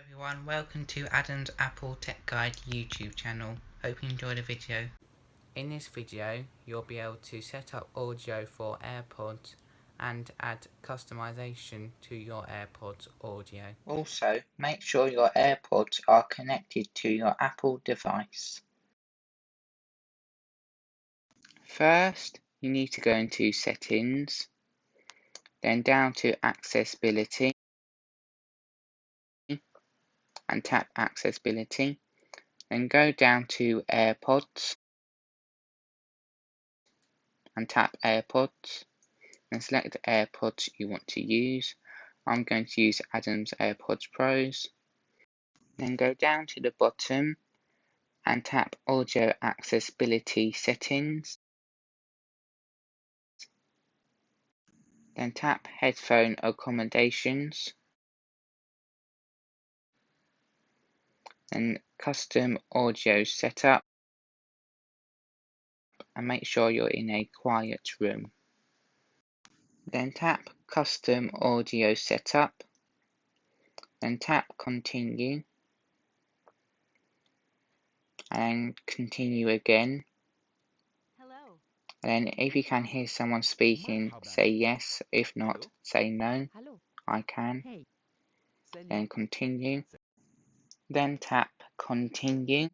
Everyone, welcome to Adam's Apple Tech Guide YouTube channel. Hope you enjoyed the video. In this video, you'll be able to set up audio for AirPods and add customization to your AirPods audio. Also, make sure your AirPods are connected to your Apple device. First, you need to go into Settings, then down to Accessibility and tap Accessibility. Then go down to AirPods and tap AirPods. Then select the AirPods you want to use. I'm going to use Adam's AirPods Pros. Then go down to the bottom and tap Audio Accessibility Settings. Then tap Headphone Accommodations. Then Custom Audio Setup. And make sure you're in a quiet room. Then tap Custom Audio Setup. Then tap Continue. And continue again. Hello. And then if you can hear someone speaking, say yes. If not, say no. Hello. I can. Hey. Then continue. Then tap continue.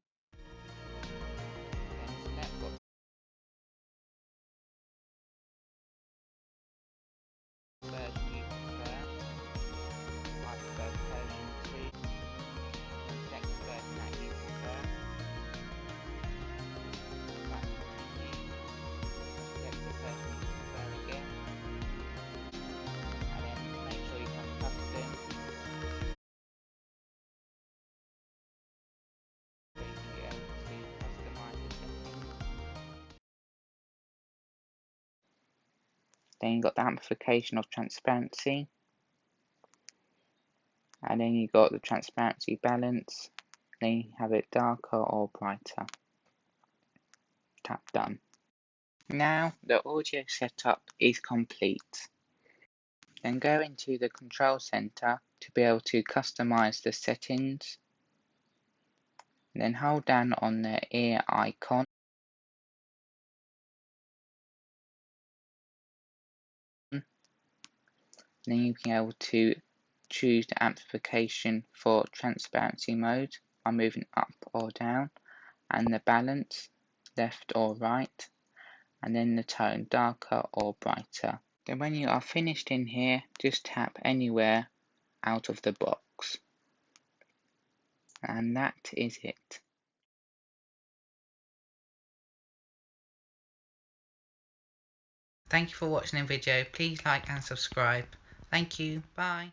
Then you've got the amplification of transparency. And then you've got the transparency balance. Then you have it darker or brighter. Tap done. Now the audio setup is complete. Then go into the control center to be able to customize the settings. Then hold down on the ear icon. Then you'll be able to choose the amplification for transparency mode by moving up or down, and the balance left or right, and then the tone darker or brighter. Then when you are finished in here, just tap anywhere out of the box. And that is it. Thank you for watching the video. Please like and subscribe. Thank you. Bye.